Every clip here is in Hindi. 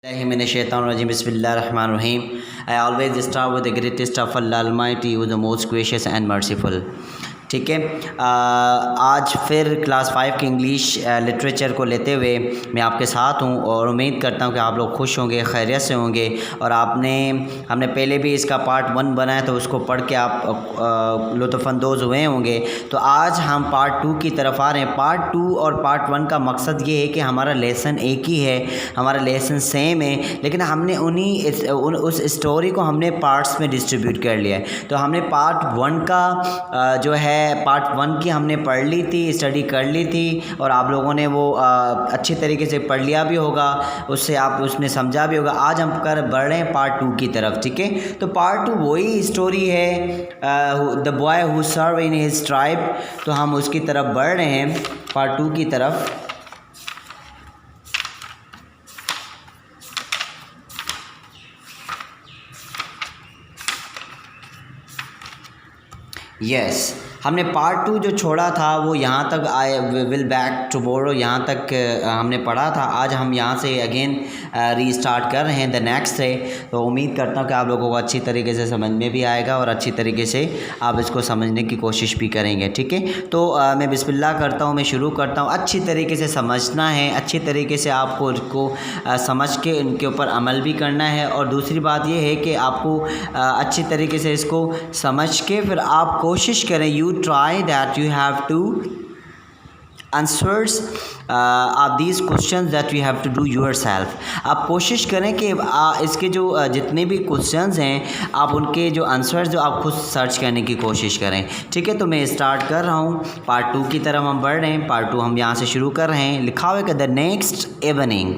Bismillahirrahmanirrahim. I always start with the greatest of Allah Almighty, who is the most gracious and merciful. ठीक है। आज फिर क्लास 5 की इंग्लिश लिटरेचर को लेते हुए मैं आपके साथ हूँ और उम्मीद करता हूँ कि आप लोग खुश होंगे, खैरियत से होंगे। और हमने पहले भी इसका पार्ट 1 बनाया तो उसको पढ़ के आप लुत्फ़अंदोज़ हुए होंगे। तो आज हम पार्ट 2 की तरफ आ रहे हैं। पार्ट 2 और पार्ट 1 का मकसद ये है कि हमारा लेसन एक ही है, हमारा लेसन सेम है, लेकिन हमने उस स्टोरी को हमने पार्ट्स में डिस्ट्रीब्यूट कर लिया है। तो हमने पार्ट 1 का जो है पार्ट 1 की हमने पढ़ ली थी, स्टडी कर ली थी और आप लोगों ने वो अच्छी तरीके से पढ़ लिया भी होगा, उससे आप उसमें समझा भी होगा। आज हम बढ़ रहे हैं पार्ट 2 की तरफ। ठीक है, तो पार्ट 2 वही स्टोरी है, the boy who serve in his tribe. तो हम उसकी तरफ बढ़ रहे हैं, पार्ट 2 की तरफ। यस, हमने पार्ट 2 जो छोड़ा था वो यहाँ तक आए, विल बैक टुमारो, यहाँ तक हमने पढ़ा था। आज हम यहाँ से अगेन रीस्टार्ट कर रहे हैं, द नेक्स्ट है। तो उम्मीद करता हूँ कि आप लोगों को अच्छी तरीके से समझ में भी आएगा और अच्छी तरीके से आप इसको समझने की कोशिश भी करेंगे। ठीक है, तो मैं बिस्मिल्लाह करता हूँ, मैं शुरू करता हूँ। अच्छी तरीके से समझना है, अच्छी तरीके से आपको इसको समझ के इनके ऊपर अमल भी करना है। और दूसरी बात ये है कि आपको अच्छी तरीके से इसको समझ के फिर आप कोशिश करें, try that you have to answers of these questions that you have to do yourself। आप कोशिश करें कि इसके जो जितने भी क्वेश्चंस हैं आप उनके जो आंसर्स जो आप खुद सर्च करने की कोशिश करें। ठीक है, तो मैं स्टार्ट कर रहा हूँ, पार्ट 2 की तरफ हम बढ़ रहे हैं। पार्ट 2 हम यहाँ से शुरू कर रहे हैं। लिखा हुआ है कि द नेक्स्ट इवनिंग,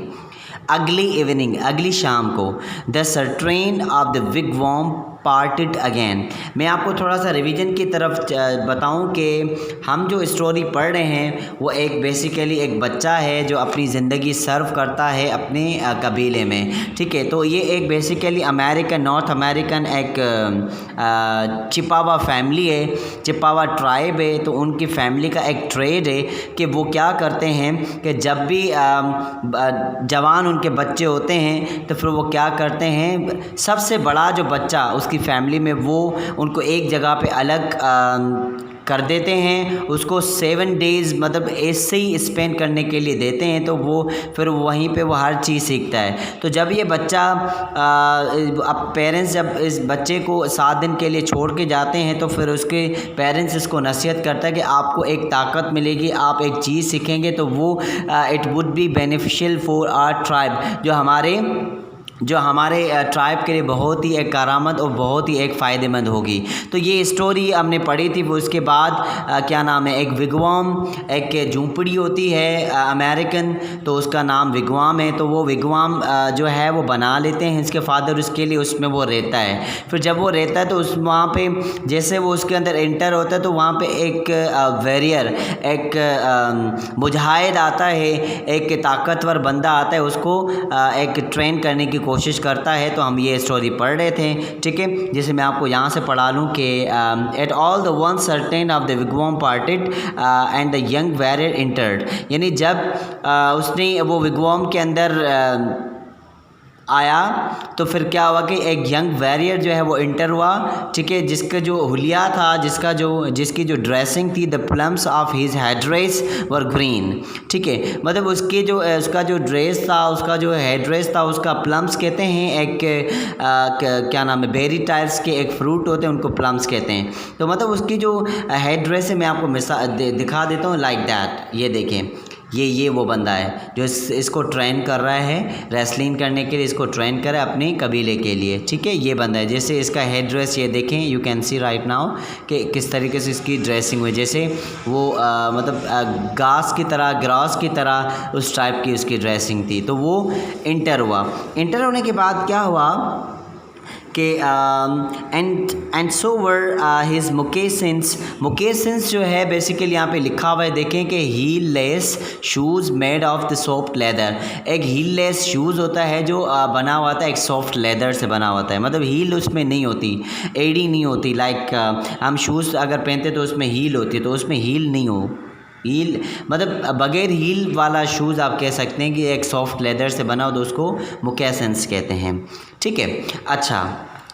अगली इवनिंग, अगली शाम को, the curtain of the wigwam parted again. मैं आपको थोड़ा सा रिवीजन की तरफ बताऊं कि हम जो स्टोरी पढ़ रहे हैं वो एक बेसिकली एक बच्चा है जो अपनी ज़िंदगी सर्व करता है अपने कबीले में। ठीक है, तो ये एक बेसिकली अमेरिकन, नॉर्थ अमेरिकन एक चिपावा फैमिली है, चिपावा ट्राइब है। तो उनकी फैमिली का एक ट्रेड है कि वो क्या करते हैं कि जब भी जवान उनके बच्चे होते हैं तो फिर वो क्या करते हैं, सबसे बड़ा जो बच्चा उसकी फैमिली में वो उनको एक जगह पे अलग कर देते हैं, उसको 7 डेज़ मतलब ऐसे ही स्पेंड करने के लिए देते हैं। तो वो फिर वहीं पे वो हर चीज़ सीखता है। तो जब ये बच्चा अब पेरेंट्स जब इस बच्चे को 7 दिन के लिए छोड़ के जाते हैं तो फिर उसके पेरेंट्स इसको नसीहत करता है कि आपको एक ताकत मिलेगी, आप एक चीज़ सीखेंगे तो वो it would be beneficial for our tribe, जो हमारे ट्राइब के लिए बहुत ही एक करामत और बहुत ही एक फ़ायदेमंद होगी। तो ये स्टोरी हमने पढ़ी थी। वो उसके बाद क्या नाम है, एक विगवाम, एक झूंपड़ी होती है अमेरिकन, तो उसका नाम विगवाम है। तो वो विगवाम जो है वो बना लेते हैं इसके फादर उसके लिए, उसमें वो रहता है। फिर जब वो रहता है तो वहाँ पे जैसे वो उसके अंदर एंटर होता है तो वहाँ पे एक वॉरियर, एक मुजाहिद आता है, एक ताकतवर बंदा आता है, उसको एक ट्रेन करने की कोशिश करता है। तो हम ये स्टोरी पढ़ रहे थे। ठीक है, जैसे मैं आपको यहाँ से पढ़ा लूँ कि at all the one curtain of the wigwam parted and the young warrior entered. यानी जब उसने वो विगवॉम के अंदर आया तो फिर क्या हुआ कि एक यंग वॉरियर जो है वो इंटर हुआ। ठीक है, जिसका जो हुलिया था, जिसकी जो ड्रेसिंग थी, the plums of his head dress were green. ठीक है, मतलब उसका जो ड्रेस था, उसका जो हेड ड्रेस था, उसका प्लम्स कहते हैं। एक क्या नाम है, बेरी टाइप्स के एक फ्रूट होते हैं, उनको प्लम्स कहते हैं। तो मतलब उसकी जो हेड ड्रेस है, मैं आपको मिसाल दिखा देता हूँ, लाइक दैट। ये देखें, ये वो बंदा है जो इसको ट्रेन कर रहा है, रेसलिंग करने के लिए इसको ट्रेन कर रहा है अपने कबीले के लिए। ठीक है, ये बंदा है। जैसे इसका हेड ड्रेस ये देखें, you can see right now कि किस तरीके से इसकी ड्रेसिंग हुई, जैसे वो मतलब ग्रास की तरह उस टाइप की उसकी ड्रेसिंग थी। तो वो इंटर हुआ। इंटर होने के बाद क्या हुआ कि एंड सो वर हिज मोकेसन्स जो है बेसिकली यहाँ पे लिखा हुआ है, देखें कि heel less shoes made of the soft leather. एक हील लेस शूज़ होता है जो बना हुआ था एक सॉफ्ट लेदर से बना होता है, मतलब हील उसमें नहीं होती, एडी नहीं होती। लाइक हम शूज़ अगर पहनते तो उसमें हील होती है, तो उसमें हील नहीं हो हील मतलब बगैर हील वाला शूज़ आप कह सकते हैं कि एक सॉफ्ट लेदर से बना हो तो उसको मोकैसन्स कहते हैं, ठीक है। अच्छा,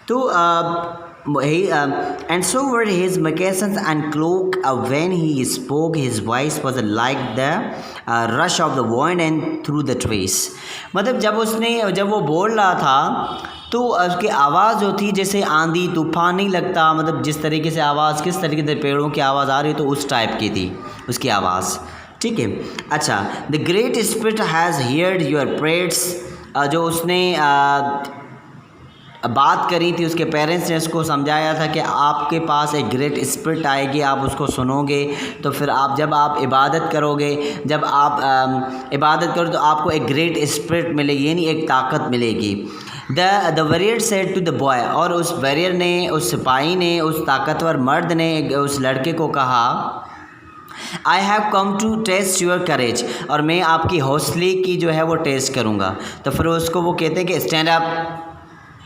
तो and so were his moccasins and cloak. When he spoke, his voice was like the rush of the wind and through the trees. मतलब जब वो बोल रहा था तो उसकी आवाज़ जो थी जैसे आंधी तूफान नहीं लगता, मतलब जिस तरीके से आवाज़, किस तरीके से पेड़ों की आवाज़ आ रही तो उस टाइप की थी उसकी आवाज़, ठीक है। अच्छा, the great spirit has heard your prayers, जो उसने बात करी थी, उसके पेरेंट्स ने उसको समझाया था कि आपके पास एक ग्रेट स्पिरिट आएगी, आप उसको सुनोगे तो फिर जब आप इबादत करोगे, जब आप इबादत करो तो आपको एक ग्रेट स्पिरिट मिलेगी, यानी एक ताकत मिलेगी। The warrior said to the boy, और उस वॉरियर ने, उस सिपाही ने, उस ताकतवर मर्द ने उस लड़के को कहा, I have come to test your courage, और मैं आपकी हौसले की जो है वो टेस्ट करूँगा। तो फिर उसको वो कहते हैं कि स्टैंड अप,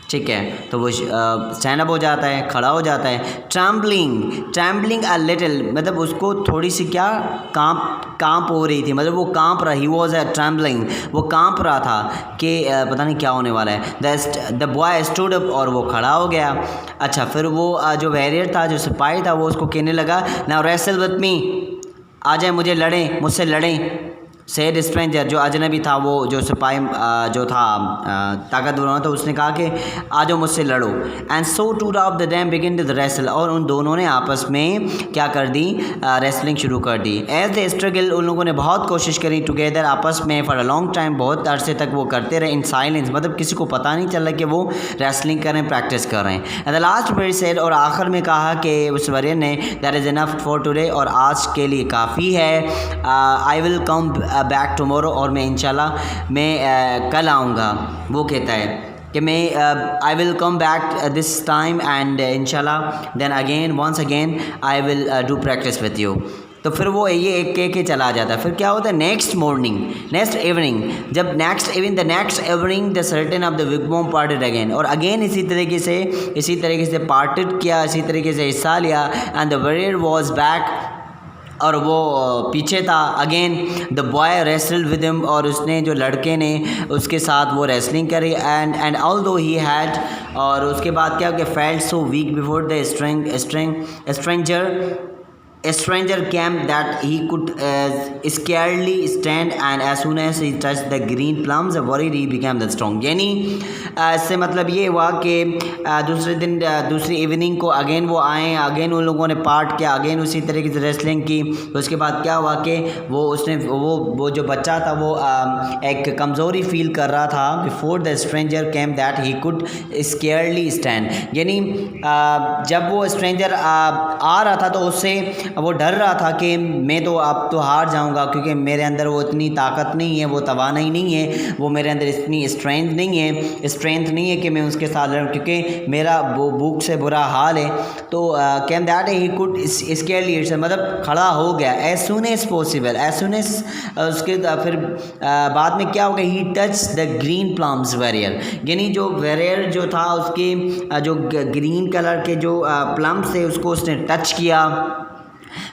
ठीक है, तो वो स्टैंड अप हो जाता है, खड़ा हो जाता है। ट्रैम्बलिंग अ लिटिल, मतलब उसको थोड़ी सी क्या कांप हो रही थी, मतलब वो कांप रहा, ही वॉज अ ट्रैम्बलिंग, वो कांप रहा था कि पता नहीं क्या होने वाला है। द बॉय स्टूड अप, और वो खड़ा हो गया। अच्छा, फिर वो जो वॉरियर था, जो सिपाही था, वो उसको कहने लगा, नाउ रेसल विद मी, आ जाए मुझे लड़ें, मुझसे लड़ें। सेड स्ट्रेंजर, जो अजनबी था, वो जो सिपाही जो था ताकतवर था, उसने कहा कि आ जाओ मुझसे लड़ो। And so two of the them begin to the wrestle, और उन दोनों ने आपस में क्या कर दी, रेसलिंग शुरू कर दी। एज द स्ट्रगल, उन लोगों ने बहुत कोशिश करी टुगेदर, आपस में, फॉर अ लॉन्ग टाइम, बहुत अरसे तक वो करते रहे, इन साइलेंस, मतलब किसी को पता नहीं चल रहा कि वो रेसलिंग कर रहे हैं, प्रैक्टिस कर रहे हैं। And the last very said, और आखिर में कहा कि उस वरियर ने, that is enough for today, और आज के लिए काफ़ी है। आई विल कम बैक टुमारो, और मैं इंशाल्लाह मैं कल आऊँगा। वो कहता है कि मैं I will come back this time and इंशाल्लाह then again once again I will do practice with you. तो फिर वो ये एक कह के चला जाता है। फिर क्या होता है, नेक्स्ट इवनिंग, जब next evening the curtain of the wigwam parted again, और अगेन इसी तरीके से पार्टेड किया, इसी तरीके से हिस्सा लिया। And the warrior was back, और वो पीछे था। Again the boy wrestled with him, और उसने, जो लड़के ने, उसके साथ वो रेसलिंग करी। एंड ऑल्दो ही हैड, और उसके बाद क्या कि felt so weak before the stranger came that he could scarcely stand, and as soon as he touched the green plums, worried he became the strong। यानी इससे मतलब ये हुआ कि दूसरी इवनिंग को अगेन वो आए, अगेन उन लोगों ने पार्ट किया, अगेन उसी तरीके से रेसलिंग की। तो उसके बाद क्या हुआ कि वो जो बच्चा था वो एक कमज़ोरी फील कर रहा था। Before the stranger came that he could scarcely stand, यानी जब वो स्ट्रेंजर आ रहा था तो उससे वो डर रहा था कि मैं तो अब तो हार जाऊंगा, क्योंकि मेरे अंदर वो इतनी ताकत नहीं है, वो तवानाई नहीं है, वो मेरे अंदर इतनी स्ट्रेंथ नहीं है कि मैं उसके साथ लड़ूं, क्योंकि मेरा वो भूख से बुरा हाल है। तो कैन दैट ही कुड स्केयरली, मतलब खड़ा हो गया एज सुन एज पॉसिबल, उसके फिर बाद में क्या हो गया, he touch the green plumes warrior, यानी जो वॉरियर जो था उसके जो ग्रीन कलर के जो प्लम्स थे उसको उसने टच किया।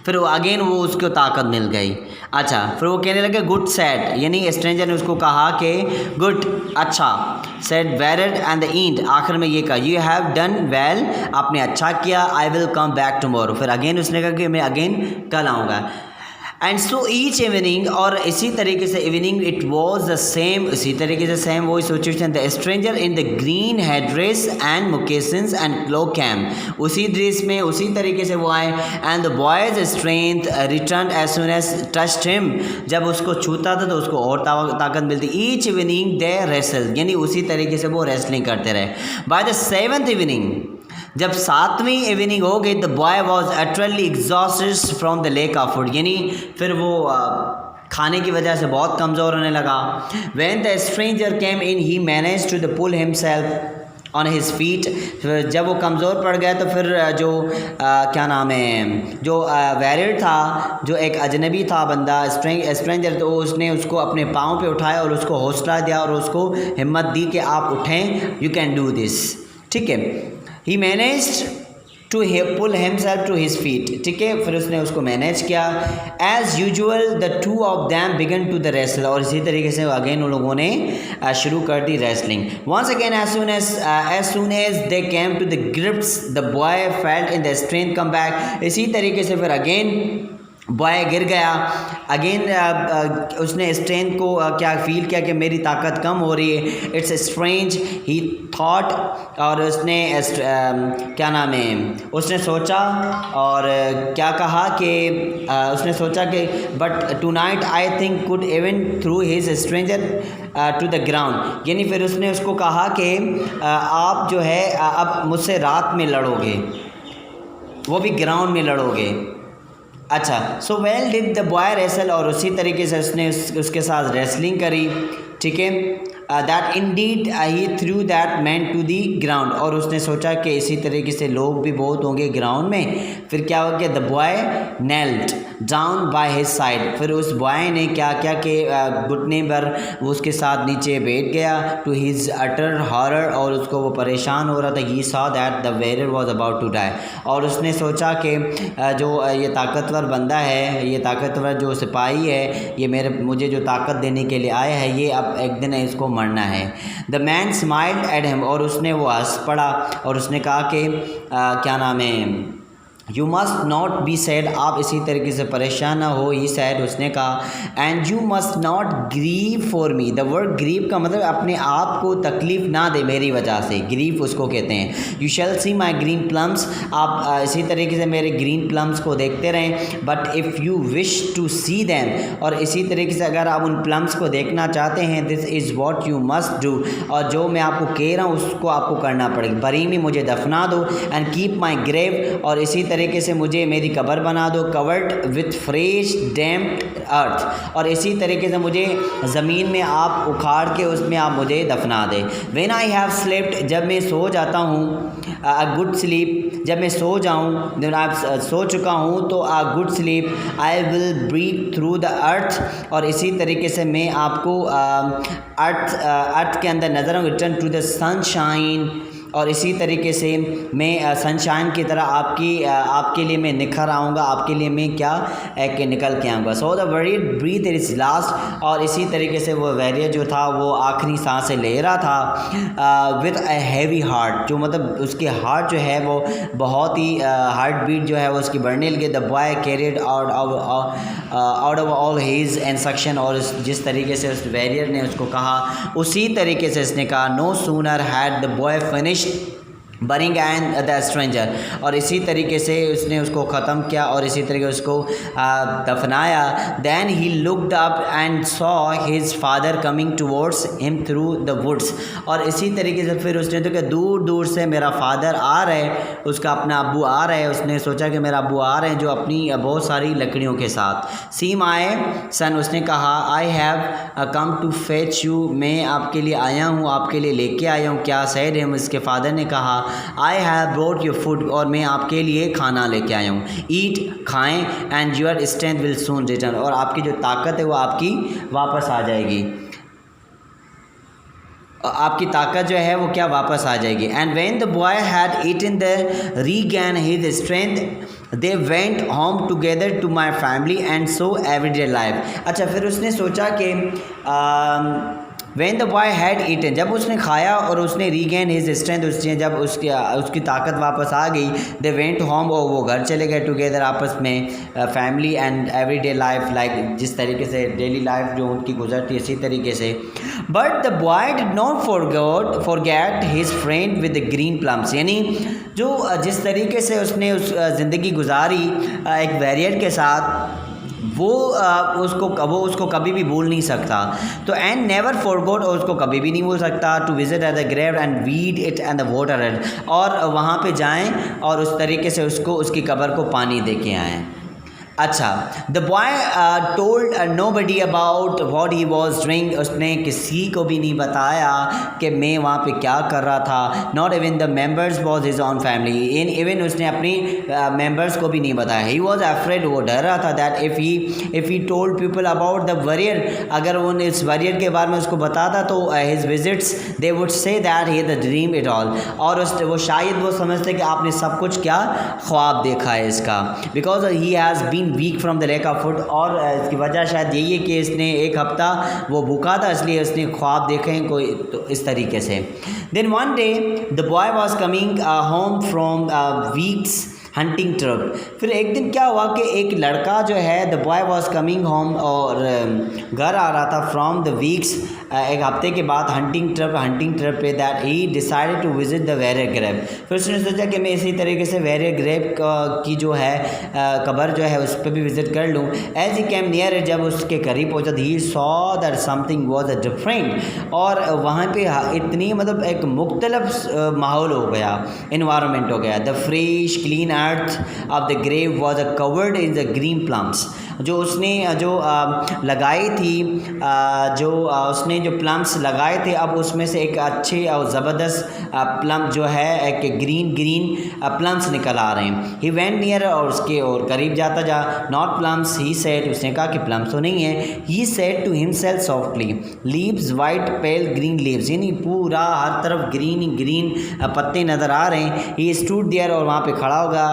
फिर वो अगेन वो उसको ताकत मिल गई। अच्छा, फिर वो कहने लगे गुड सैड, यानी स्ट्रेंजर ने उसको कहा कि गुड, अच्छा, sad varied and the end, आखिर में ये कहा यू हैव डन वेल, आपने अच्छा किया, आई विल कम बैक टुमारो। फिर अगेन उसने कहा कि मैं अगेन कल आऊँगा। एंड सो ईच इवनिंग, और इसी तरीके से evening it was the same, इसी तरीके से सेम वही situation. The stranger in the green head dress and moccasins and cloak came, उसी ड्रेस में उसी तरीके से वो आए। And the boy's strength return as soon as touched him, जब उसको छूता था तो उसको और ताकत मिलती। ईच इवनिंग दे रेसल, यानी उसी तरीके से वो रेसलिंग करते रहे। बाय द सेवंथ इवनिंग, जब 7वीं इवनिंग हो गई, the boy was utterly exhausted from the lack of food, यानी फिर वो खाने की वजह से बहुत कमज़ोर होने लगा। When the stranger came in he manage to the pull himself on his feet, जब वो कमज़ोर पड़ गया तो फिर जो क्या नाम है, जो वॉरियर था, जो एक अजनबी था बंदा, स्ट्रेंजर, तो उसने उसको अपने पाँव पे उठाया और उसको हौसला दिया और उसको हिम्मत दी कि आप उठें, यू कैन डू दिस, ठीक है। He managed to pull himself to his feet, ठीक है। फिर उसने उसको मैनेज किया। As usual the two of them began to the wrestle, और इसी तरीके से अगेन उन लोगों ने शुरू कर दी wrestling. Once again as soon as they came to the grips the boy felt in the strength come back. इसी तरीके से फिर अगेन बॉय गिर गया। अगेन उसने स्ट्रेंथ को क्या फील किया कि मेरी ताकत कम हो रही है। इट्स स्ट्रेंज ही थॉट, और उसने क्या नाम है, उसने सोचा और क्या कहा कि उसने सोचा कि but tonight I think could even through his stranger to the ground, यानी फिर उसने उसको कहा कि आप जो है अब मुझसे रात में लड़ोगे, वो भी ग्राउंड में लड़ोगे। अच्छा, so well did the boy wrestle, और उसी तरीके से उसने उसके साथ रेसलिंग करी, ठीक है। That indeed he through that man to the ground, और उसने सोचा कि इसी तरीके से लोग भी बहुत होंगे ग्राउंड में। फिर क्या हो गया, the boy knelt down by his side, फिर उस बॉय ने क्या किया कि घुटने पर वो उसके साथ नीचे बैठ गया। टू हिज अटर हॉरर, और उसको वो परेशान हो रहा था। He saw that the warrior was about to die, और उसने सोचा कि जो ये ताकतवर बंदा है, ये ताकतवर जो सिपाही है, ये मुझे जो ताकत देने के लिए आया है, ये अब एक दिन इसको मरना है। The man smiled at him, और उसने वो हंस पड़ा और उसने कहा कि क्या नाम है, you must not be sad, आप इसी तरीके से परेशान ना हो। ही सैड, उसने कहा, and you must not grieve for me. The word grieve का मतलब अपने आप को तकलीफ़ ना दे मेरी वजह से, ग्रीव उसको कहते हैं। You shall see my green plums, आप इसी तरीके से मेरे ग्रीन प्लम्स को देखते रहें। But if you wish to see them, और इसी तरीके से अगर आप उन प्लम्स को देखना चाहते हैं, this is what you must do, और जो मैं आपको कह रहा हूँ उसको आपको करना पड़ेगा। बरी में मुझे दफना दो, एंड कीप माई ग्रेव, और इसी तरीके से मुझे मेरी कब्र बना दो, कवर्ड विथ फ्रेश डैम्प्ड अर्थ, और इसी तरीके से मुझे ज़मीन में आप उखाड़ के उसमें आप मुझे दफना दें। व्हेन आई हैव स्लेप्ट, जब मैं सो जाता हूँ, अ गुड स्लीप, जब मैं सो जाऊँ, जब आप सो चुका हूँ, तो a good sleep I will breathe through the earth, और इसी तरीके से मैं आपको अर्थ के अंदर नज़र आऊँ। रिटर्न टू द सनशाइन, और इसी तरीके से मैं सनशाइन की तरह आपके लिए मैं निखर आऊँगा, आपके लिए मैं क्या कि निकल के आऊँगा। So the warrior breathe his last, और इसी तरीके से वो वेरियर जो था वो आखिरी सांसें ले रहा था। विद अ हैवी हार्ट, जो मतलब उसके हार्ट जो है वो बहुत ही हार्ट बीट जो है वो उसकी बढ़ने लगी। The boy carried out of all his instruction, और जिस तरीके से उस वेरियर ने उसको कहा उसी तरीके से इसने कहा। No sooner had the boy finish burying and the stranger, और इसी तरीके से उसने उसको ख़त्म किया और इसी तरीके उसको दफनाया। Then he looked up and saw his father coming towards him through the woods, और इसी तरीके से फिर उसने तो क्या दूर दूर से मेरा फादर आ रहा है, उसका अपना अब्बू आ रहा है। उसने सोचा कि मेरा अब्बू आ रहे हैं जो अपनी बहुत सारी लकड़ियों के साथ। सी माय सन, उसने कहा, I have come to fetch you, मैं आपके लिए आया हूँ, आपके लिए लेके आया हूँ। क्या सैड है, उसके फादर ने कहा, I have brought your food, और मैं आपके लिए खाना लेके आया हूँ। ईट, खाएं, and your strength will soon return, और आपकी जो ताकत है वो आपकी वापस आ जाएगी, आपकी ताकत जो है वो क्या वापस आ जाएगी। And when the boy had eaten the regain his strength they went home together to my family and so everyday life. अच्छा, फिर उसने सोचा कि when the boy had eaten, जब उसने खाया और उसने रीगेन हिज स्ट्रेंथ, उसने जब उसकी ताकत वापस आ गई, दे वेंट होम, और वो घर चले गए टुगेदर आपस में, family and everyday life, like जिस तरीके से डेली लाइफ जो उनकी गुजरती है इसी तरीके से। But the boy did not forget his friend with the green plums, यानी जो जिस तरीके से उसने उस ज़िंदगी गुजारी एक वेरियर के साथ, वो उसको कभी भी भूल नहीं सकता। तो एंड नेवर फॉरगॉट, और उसको कभी भी नहीं भूल सकता। To visit at the grave and weed it and the water it, और वहाँ पे जाएं और उस तरीके से उसकी कब्र को पानी दे के आएँ। अच्छा, the boy told nobody about what he was doing, उसने किसी को भी नहीं बताया कि मैं वहाँ पे क्या कर रहा था, not even the members was his own family, even उसने अपनी मेंबर्स को भी नहीं बताया। ही वाज अफ्रेड, वो डर रहा था that if he told people about the warrior, अगर वो इस वॉरियर के बारे में उसको बताता तो his visits they would say that he the dream it all, और वो शायद वो समझते कि आपने सब कुछ क्या ख्वाब देखा है इसका, because he has been weak from the lack of food, और इसकी वजह शायद यही है कि इसने एक हफ्ता वो भूखा था, इसलिए उसने ख्वाब देखे हैं कोई तो इस तरीके से। Then one day the boy was coming home from weeks hunting trip, फिर एक दिन क्या हुआ कि एक लड़का जो है, the boy was coming home, और घर आ रहा था फ्रॉम द वीक्स, एक हफ्ते के बाद हंटिंग ट्रिप पे, that he decided to visit the warrior grave, फिर उसने सोचा कि मैं इसी तरीके से वेरियर ग्रेव की जो है कब्र जो है उस पर भी विज़िट कर लूँ। एज ही कैम नियर, जब उसके करीब पहुँचा, ही saw that something was a different, और वहाँ पे इतनी मतलब एक मुख्तलिफ माहौल हो गया, इन्वायरमेंट हो गया। The fresh clean earth of the grave was covered in the green plums, जो उसने लगाई थी, उसने जो प्लम्स लगाए थे, अब उसमें से एक अच्छे और ज़बरदस्त प्लम जो है एक ग्रीन प्लम्स निकल आ रहे हैं। ही वेंट नियर, और उसके और करीब जाता जा, नॉट प्लम्स ही सेड, उसने कहा कि प्लम्स तो नहीं है। He said to himself softly, leaves white pale green leaves, यानी पूरा हर तरफ ग्रीन पत्ते नज़र आ रहे हैं। ही स्टूड देयर, और वहाँ पे खड़ा होगा,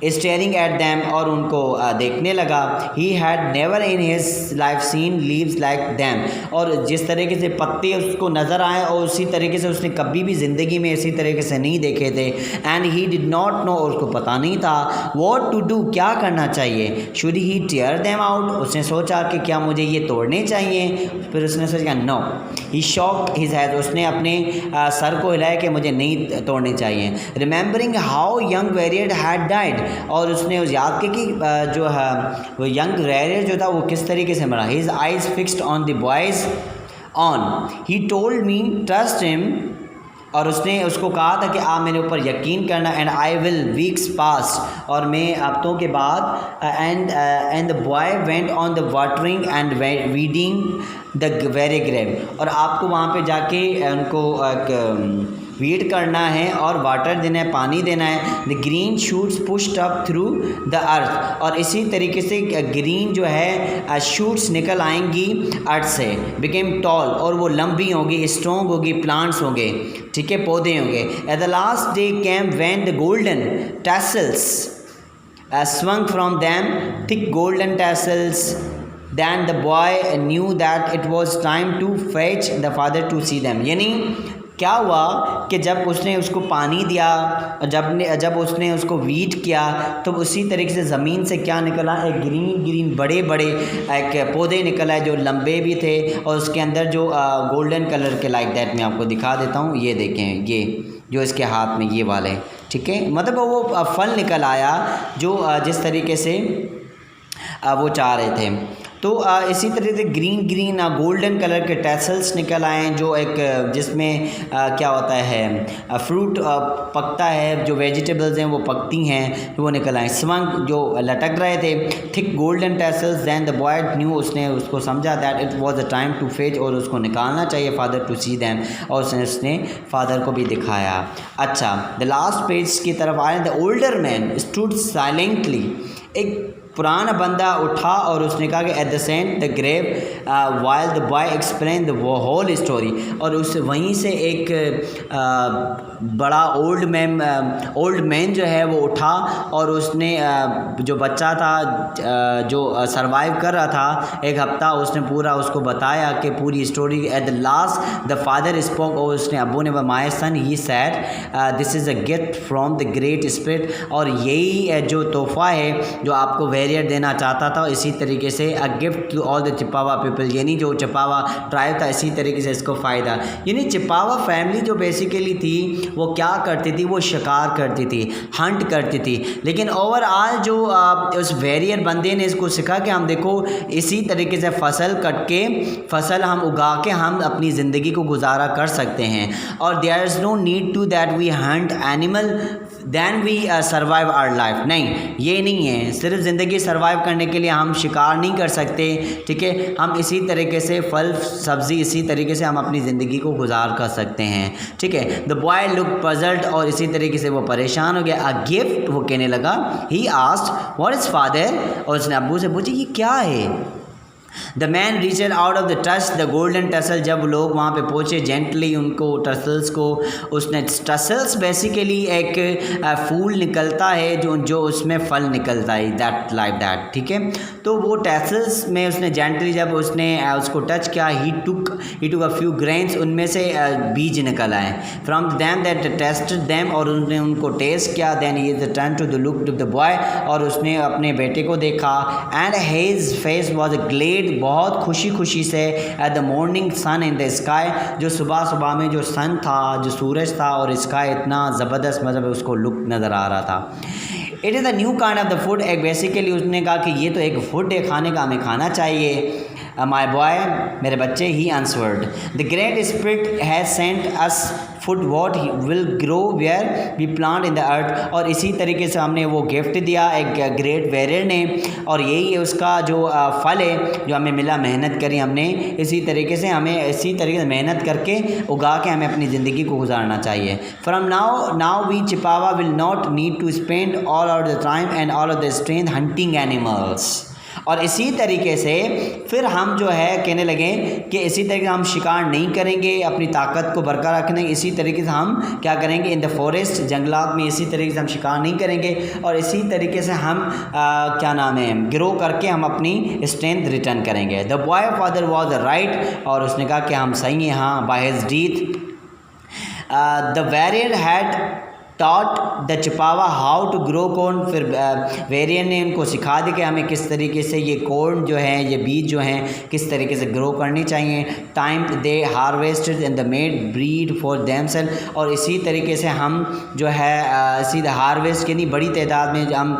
स्टेयरिंग एट दैम, और उनको देखने लगा। He had never in his life seen leaves like them, और जिस तरीके से पत्ते उसको नज़र आए और उसी तरीके से उसने कभी भी ज़िंदगी में इसी तरीके से नहीं देखे थे। And he did not know, और उसको पता नहीं था व्हाट टू डू, क्या करना चाहिए। Should he tear them out, उसने सोचा कि क्या मुझे ये तोड़ने चाहिए, फिर उसने सोचा नो। ही शॉक्ड हिज हेड, उसने अपने सर को हिलाया कि मुझे नहीं तोड़ने चाहिए। Remembering how young warrior had died, और उसने उस याद के कि जो है वो यंग वेरियर जो था वो किस तरीके से मरा। His eyes fixed on the boys on, he told me trust him, और उसने उसको कहा था कि आप मेरे ऊपर यकीन करना, and I will weeks pass, और मैं हफ्तों के बाद, and the boy went on the watering and weeding the very grave, और आपको वहाँ पे जाके उनको वीड करना है और वाटर देना है, पानी देना है। The green shoots pushed up through the earth, और इसी तरीके से ग्रीन जो है शूट्स निकल आएंगी अर्थ से, बिकेम टॉल, और वो लंबी होगी, स्ट्रॉन्ग होगी, प्लांट्स होंगे, ठीक है, पौधे होंगे। At the last day came when the golden tassels swung from them, thick golden tassels. Then the boy knew that it was time to fetch the father to see them. यानी क्या हुआ कि जब उसने उसको पानी दिया, जब उसने उसको वीट किया, तो उसी तरीके से ज़मीन से क्या निकला, एक ग्रीन बड़े बड़े एक पौधे निकला है जो लंबे भी थे, और उसके अंदर जो गोल्डन कलर के, लाइक दैट मैं आपको दिखा देता हूँ, ये देखें, ये जो इसके हाथ में ये वाले, ठीक है, मतलब वो फल निकल आया जो जिस तरीके से वो चाह रहे थे। तो इसी तरह से ग्रीन गोल्डन कलर के टैसल्स निकल आए हैं, जो एक जिसमें क्या होता है फ्रूट पकता है, जो वेजिटेबल्स हैं वो पकती हैं, वो निकल आए। स्वंग जो लटक रहे थे, thick golden tassels. Then the boy knew, उसने उसको समझा that it was the time to fetch, और उसको निकालना चाहिए फादर टू सी दैम, और उसने फादर को भी दिखाया। अच्छा, द लास्ट पेज की तरफ आए। The older man stood silently, एक पुराना बंदा उठा और उसने कहा कि at the sent the grave while the boy explain the whole story, और उस वहीं से एक बड़ा ओल्ड मैन जो है वो उठा, और उसने जो बच्चा था जो सरवाइव कर रहा था एक हफ्ता, उसने पूरा उसको बताया कि पूरी story. Eight the last the father spoke, और उसने अब्बू ने my son he sad this is a gift from the great spirit, और यही जो तोहफ़ा है जो आपको वेरियर देना चाहता था। इसी तरीके से a gift to all the Chippewa people, यानी जो चिपावा ट्राइब था, इसी तरीके से इसको फ़ायदा। यानी चिपावा फैमिली जो बेसिकली थी वो क्या करती थी, वो शिकार करती थी, हंट करती थी, लेकिन ओवरऑल जो उस वेरियर बंदे ने इसको सिखा कि हम देखो इसी तरीके से फसल कट के, फसल हम उगा के हम अपनी ज़िंदगी को गुजारा कर सकते हैं, और there is no need to that we hunt animal then we survive our life. नहीं, ये नहीं है, सिर्फ ज़िंदगी ज़िंदगी सर्वाइव करने के लिए हम शिकार नहीं कर सकते, ठीक है। हम इसी तरीके से फल सब्ज़ी इसी तरीके से हम अपनी ज़िंदगी को गुजार कर सकते हैं, ठीक है। द बॉय लुक पजल्ड, और इसी तरीके से वो परेशान हो गया। अ गिफ्ट, वो कहने लगा। He asked what is father, और उसने अब्बू से पूछी ये क्या है। The man richer out of the touch the golden tussle, जब लोग वहाँ पे पहुँचे जेंटली उनको टसल्स को, उसने टसल्स बेसिकली एक फूल निकलता है जो उसमें फल निकलता है, दैट लाइक दैट, ठीक है। तो वो टसल्स में उसने जेंटली जब उसने उसको टच किया, ही टुक अ फ्यू ग्रेन्स, उनमें से बीज निकल आए। From them that tasted them, और उन्होंने उनको टेस्ट किया। Then he is turn to the look to the boy, और उसने अपने बेटे को देखा। And his face was glad, बहुत खुशी से, at the morning sun in the sky, जो सुबह सुबह में जो सन था, जो सूरज था, और स्काई इतना ज़बरदस्त, मतलब उसको लुक नज़र आ रहा था। It is the new kind of the food, एक बेसिकली उसने कहा कि ये तो एक फूड है, खाने का हमें खाना चाहिए। माई बॉय, मेरे बच्चे, he answered. The great spirit has sent us food what will grow where we plant in the earth, और इसी तरीके से हमने वो गिफ्ट दिया एक ग्रेट वेरियर ने, और यही है उसका जो फल है जो हमें मिला, मेहनत करी हमने, इसी तरीके से हमें इसी तरीके से मेहनत करके उगा के हमें अपनी ज़िंदगी को गुजारना चाहिए। From now we Chippewa will not need to spend all our the time and all of the strength hunting animals, और इसी तरीके से फिर हम जो है कहने लगे कि इसी तरीके से हम शिकार नहीं करेंगे, अपनी ताकत को बरकरार रखने, इसी तरीके से हम क्या करेंगे, इन द फॉरेस्ट, जंगलात में इसी तरीके से हम शिकार नहीं करेंगे, और इसी तरीके से हम क्या नाम है, ग्रो करके हम अपनी स्ट्रेंथ रिटर्न करेंगे। The boy father was right, और उसने कहा कि हम सही हैं, हाँ, by his death the warrior had taught the Chippewa how to grow corn, फिर वेरियन ने उनको सिखा दी कि हमें किस तरीके से ये कॉर्न जो है, ये बीज जो हैं, किस तरीके से ग्रो करनी चाहिए। Time they harvested and the made bread for themself, और इसी तरीके से हम जो है इसी हार्वेस्ट की नहीं, बड़ी तादाद में हम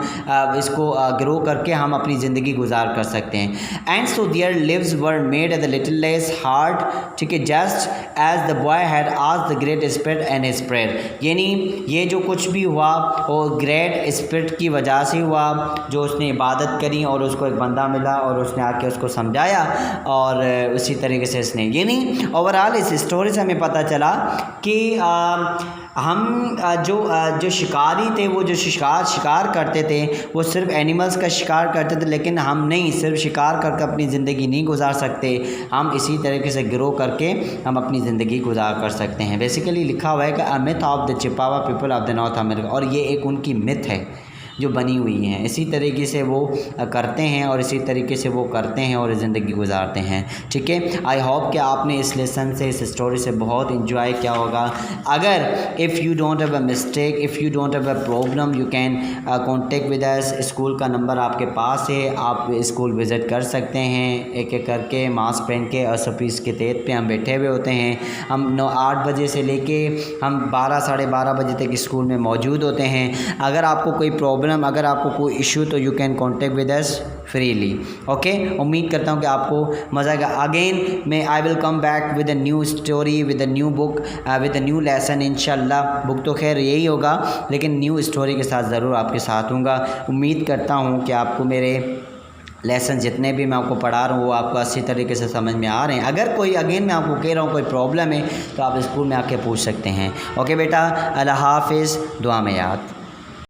इसको ग्रो करके हम अपनी ज़िंदगी गुजार कर सकते हैं। And so their lives were made at the little less hard, ठीक है, just as the boy had asked the great spirit and his prayer, यानी ये जो कुछ भी हुआ वो ग्रेट स्पिरिट की वजह से हुआ, जो उसने इबादत करी और उसको एक बंदा मिला और उसने आके उसको समझाया, और उसी तरीके से इसने, ये नहीं, ओवरऑल इस स्टोरी से हमें पता चला कि हम जो शिकारी थे, वो जो शिकार करते थे, वो सिर्फ एनिमल्स का शिकार करते थे, लेकिन हम नहीं, सिर्फ शिकार करके अपनी ज़िंदगी नहीं गुजार सकते, हम इसी तरीके से ग्रो करके हम अपनी ज़िंदगी गुजार कर सकते हैं। बेसिकली लिखा हुआ है कि a myth of the Chippewa people of the north America, और ये एक उनकी मिथ है जो बनी हुई हैं, इसी तरीके से वो करते हैं और इसी तरीके से वो करते हैं और ज़िंदगी गुजारते हैं, ठीक है। आई होप कि आपने इस लेसन से, इस स्टोरी से बहुत इंजॉय किया होगा। अगर if you don't have a mistake, if you don't have a problem, you can contact with us. School का नंबर आपके पास है, आप स्कूल विज़िट कर सकते हैं, एक एक करके मास्क पहन के SOPs के तहत पे हम बैठे हुए होते हैं। हम 8 बजे से लेके हम 12 साढ़े 12 बजे तक स्कूल में मौजूद होते हैं। अगर आपको कोई प्रॉब्लम, अगर आपको कोई इशू, तो you can contact with us freely, okay. उम्मीद करता हूँ कि आपको मज़ा आएगा। अगेन मैं I will come back with a new story, with a new book, with a new lesson इंशाल्लाह। बुक तो खैर यही होगा, लेकिन न्यू स्टोरी के साथ ज़रूर आपके साथ हूँगा। उम्मीद करता हूँ कि आपको मेरे लेसन जितने भी मैं आपको पढ़ा रहा हूँ वो आपको अच्छी तरीके से समझ में आ रहे हैं। अगर कोई, अगेन मैं आपको कह रहा हूँ, कोई प्रॉब्लम है तो आप स्कूल में आके पूछ सकते हैं। ओके बेटा, अल्लाह हाफिज़, दुआ में याद।